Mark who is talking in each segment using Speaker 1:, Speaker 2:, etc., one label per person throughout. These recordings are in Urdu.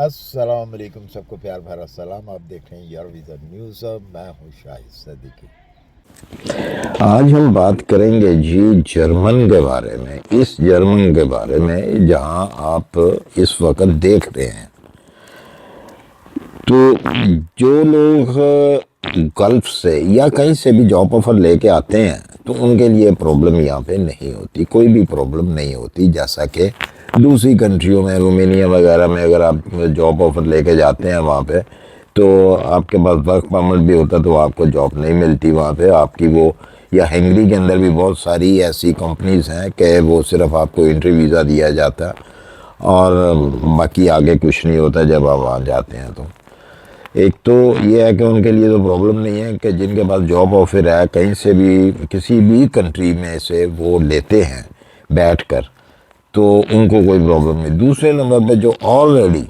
Speaker 1: السلام علیکم، سب کو پیار بھرا سلام۔ آپ دیکھ رہے ہیں یار ویزا نیوز، میں ہوں شاہد صدیقی۔ آج ہم بات کریں گے جرمن کے بارے میں، اس جرمن کے بارے میں جہاں آپ اس وقت دیکھ رہے ہیں۔ تو جو لوگ گلف سے یا کہیں سے بھی جاب آفر لے کے آتے ہیں تو ان کے لیے پرابلم یہاں پہ نہیں ہوتی، کوئی بھی پرابلم نہیں ہوتی، جیسا کہ دوسری کنٹریوں میں رومینیا وغیرہ میں اگر آپ جاب آفر لے کے جاتے ہیں وہاں پہ تو آپ کے پاس ورک پرمٹ بھی ہوتا تو آپ کو جاب نہیں ملتی وہاں پہ آپ کی وہ، یا ہنگری کے اندر بھی بہت ساری ایسی کمپنیز ہیں کہ وہ صرف آپ کو انٹری ویزا دیا جاتا ہے اور باقی آگے کچھ نہیں ہوتا جب آپ وہاں جاتے ہیں تو۔ ایک تو یہ ہے کہ ان کے لیے تو پرابلم نہیں ہے کہ جن کے پاس جاب آفر ہے کہیں سے بھی کسی بھی کنٹری میں سے وہ لیتے ہیں بیٹھ کر تو ان کو کوئی پرابلم نہیں۔ دوسرے نمبر پہ جو آلریڈی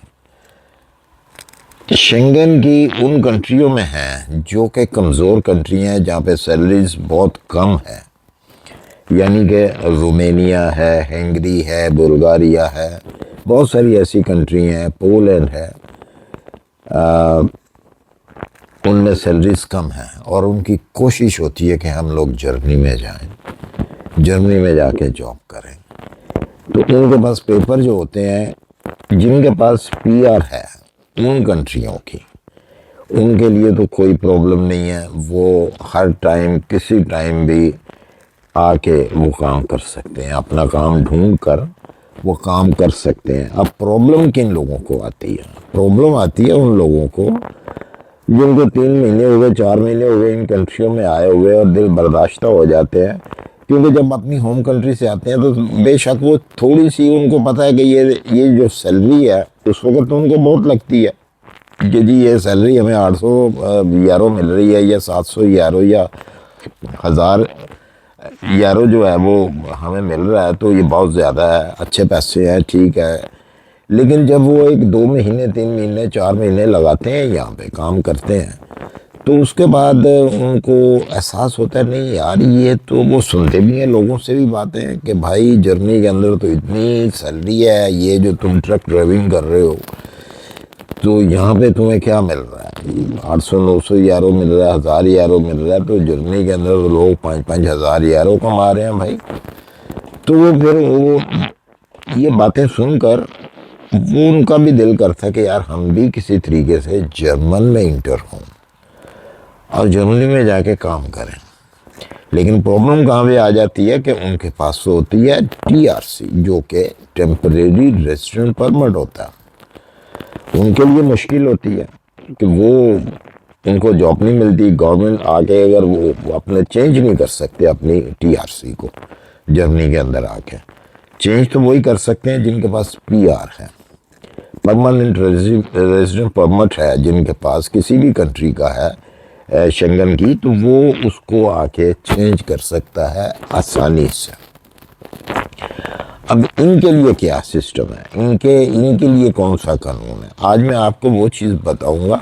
Speaker 1: شنگن کی ان کنٹریوں میں ہیں جو کہ کمزور کنٹری ہیں جہاں پہ سیلریز بہت کم ہے، یعنی کہ رومینیا ہے، ہنگری ہے، بلغاریہ ہے، بہت ساری ایسی کنٹری ہیں، پولینڈ ہے، ان میں سیلریز کم ہیں اور ان کی کوشش ہوتی ہے کہ ہم لوگ جرمنی میں جائیں، جرمنی میں جا کے جاب کریں۔ تو ان کے پاس پیپر جو ہوتے ہیں، جن کے پاس پی آر ہے ان کنٹریوں کی، ان کے لیے تو کوئی پرابلم نہیں ہے، وہ ہر ٹائم کسی ٹائم بھی آ کے وہ کام کر سکتے ہیں، اپنا کام ڈھونڈ کر وہ کام کر سکتے ہیں۔ اب پرابلم کن لوگوں کو آتی ہے؟ پرابلم آتی ہے ان لوگوں کو جن کو 3 مہینے ہو گئے، 4 مہینے ہو گئے ان کنٹریوں میں آئے ہوئے اور دل برداشتہ ہو جاتے ہیں، کیونکہ جب اپنی ہوم کنٹری سے آتے ہیں تو بے شک وہ تھوڑی سی ان کو پتہ ہے کہ یہ جو سیلری ہے اس وقت تو ان کو بہت لگتی ہے کہ جی یہ سیلری ہمیں 800 یورو مل رہی ہے یا 700 یورو یا 1000 یورو جو ہے وہ ہمیں مل رہا ہے تو یہ بہت زیادہ ہے، اچھے پیسے ہیں، ٹھیک ہے۔ لیکن جب وہ 1-2 مہینے 3 مہینے 4 مہینے لگاتے ہیں یہاں پہ کام کرتے ہیں تو اس کے بعد ان کو احساس ہوتا ہے نہیں یار یہ تو، وہ سنتے بھی ہیں لوگوں سے بھی باتیں کہ بھائی جرمنی کے اندر تو اتنی سیلری ہے، یہ جو تم ٹرک ڈرائیونگ کر رہے ہو تو یہاں پہ تمہیں کیا مل رہا ہے؟ 800-900 یورو مل رہا ہے، 1000 یورو مل رہا ہے، تو جرمنی کے اندر لوگ 5-5 ہزار یورو کما رہے ہیں بھائی۔ تو وہ پھر وہ یہ باتیں سن کر وہ ان کا بھی دل کرتا ہے کہ یار ہم بھی کسی طریقے سے جرمن میں انٹر ہوں اور جرمنی میں جا کے کام کریں۔ لیکن پرابلم کہاں پہ آ جاتی ہے کہ ان کے پاس ہوتی ہے ٹی آر سی، جو کہ ٹیمپریری ریزیڈنٹ پرمٹ ہوتا ہے۔ ان کے لیے مشکل ہوتی ہے کہ وہ ان کو جاب نہیں ملتی، گورنمنٹ آ کے اگر وہ اپنے چینج نہیں کر سکتے اپنی ٹی آر سی کو، جرمنی کے اندر آ کے چینج تو وہی کر سکتے ہیں جن کے پاس پی آر ہے، پرماننٹ ریزیڈنٹ پرمٹ ہے، جن کے پاس کسی بھی کنٹری کا ہے شنگن کی، تو وہ اس کو آ کے چینج کر سکتا ہے آسانی سے۔ اب ان کے لیے کیا سسٹم ہے، ان کے لیے کون سا قانون ہے؟ آج میں آپ کو وہ چیز بتاؤں گا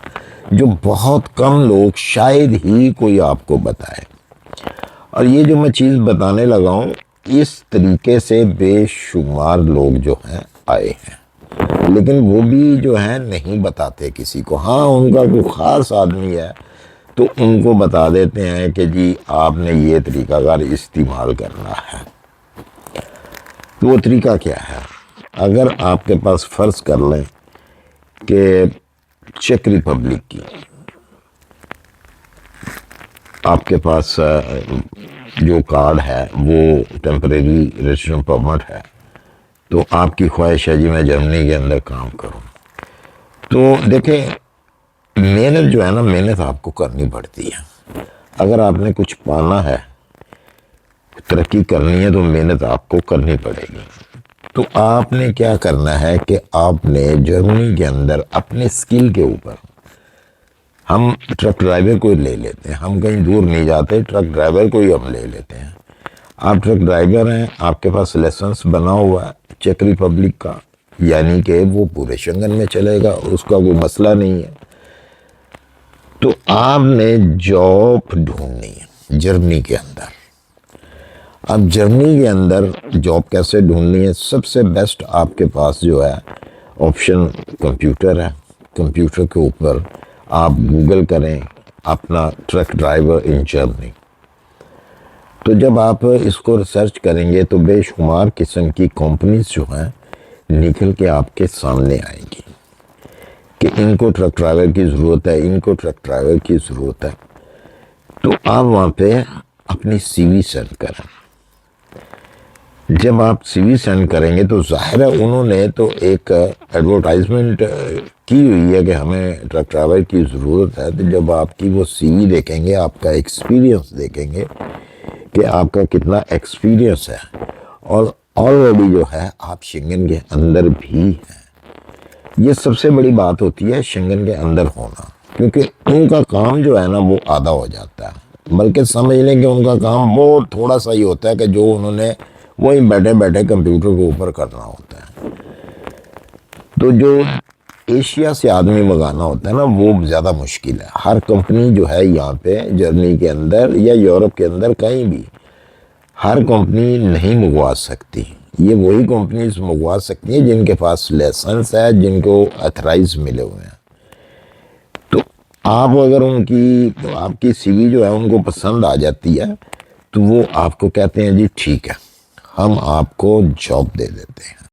Speaker 1: جو بہت کم لوگ، شاید ہی کوئی آپ کو بتائے، اور یہ جو میں چیز بتانے لگا ہوں اس طریقے سے بے شمار لوگ جو ہیں آئے ہیں، لیکن وہ بھی جو ہیں نہیں بتاتے کسی کو۔ ہاں ان کا کوئی خاص آدمی ہے تو ان کو بتا دیتے ہیں کہ جی آپ نے یہ طریقہ کار استعمال کرنا ہے۔ تو وہ طریقہ کیا ہے؟ اگر آپ کے پاس فرض کر لیں کہ چیک ریپبلک کی آپ کے پاس جو کارڈ ہے وہ ٹیمپریری ریزیڈنٹ پرمٹ ہے، تو آپ کی خواہش ہے جی میں جرمنی کے اندر کام کروں، تو دیکھیں محنت جو ہے نا، محنت آپ کو کرنی پڑتی ہے۔ اگر آپ نے کچھ پانا ہے، ترقی کرنی ہے، تو محنت آپ کو کرنی پڑے گی۔ تو آپ نے کیا کرنا ہے کہ آپ نے جرمنی کے اندر اپنے سکل کے اوپر، ہم ٹرک ڈرائیور کو لے لیتے ہیں، ہم کہیں دور نہیں جاتے، ٹرک ڈرائیور کو ہی ہم لے لیتے ہیں۔ آپ ٹرک ڈرائیور ہیں، آپ کے پاس لائسنس بنا ہوا ہے چیک ریپبلک کا، یعنی کہ وہ پورے شنگن میں چلے گا، اس کا کوئی مسئلہ نہیں ہے۔ تو آپ نے جاب ڈھونڈنی ہے جرمنی کے اندر۔ اب جرمنی کے اندر جاب کیسے ڈھونڈنی ہے؟ سب سے بیسٹ آپ کے پاس جو ہے آپشن کمپیوٹر ہے، کمپیوٹر کے اوپر آپ گوگل کریں اپنا ٹرک ڈرائیور ان جرمنی، تو جب آپ اس کو ریسرچ کریں گے تو بے شمار قسم کی کمپنیز جو ہیں نکل کے آپ کے سامنے آئیں گی کہ ان کو ٹرک ڈرائیور کی ضرورت ہے، ان کو ٹرک ڈرائیور کی ضرورت ہے، تو آپ وہاں پہ اپنی سی وی سینڈ کریں۔ جب آپ سی وی سینڈ کریں گے تو ظاہر ہے انہوں نے تو ایک ایڈورٹائزمنٹ کی ہوئی ہے کہ ہمیں ٹرک ڈرائیور کی ضرورت ہے، تو جب آپ کی وہ سی وی دیکھیں گے، آپ کا ایکسپیرینس دیکھیں گے کہ آپ کا کتنا ایکسپیرینس ہے، اور آلریڈی جو ہے آپ شنگن کے اندر بھی ہیں۔ یہ سب سے بڑی بات ہوتی ہے شنگن کے اندر ہونا، کیونکہ ان کا کام جو ہے نا وہ آدھا ہو جاتا ہے، بلکہ سمجھ لیں کہ ان کا کام بہت تھوڑا سا ہی ہوتا ہے کہ جو انہوں نے وہی بیٹھے بیٹھے کمپیوٹر کے اوپر کرنا ہوتا ہے۔ تو جو ایشیا سے آدمی منگانا ہوتا ہے نا وہ زیادہ مشکل ہے۔ ہر کمپنی جو ہے یہاں پہ جرمنی کے اندر یا یورپ کے اندر کہیں بھی ہر کمپنی نہیں منگوا سکتی، یہ وہی کمپنیز منگوا سکتی ہیں جن کے پاس لائسنس ہے، جن کو ایتھرائز ملے ہوئے ہیں۔ تو آپ اگر آپ کی سی وی جو ہے ان کو پسند آ جاتی ہے تو وہ آپ کو کہتے ہیں جی ٹھیک ہے ہم آپ کو جاب دے دیتے ہیں۔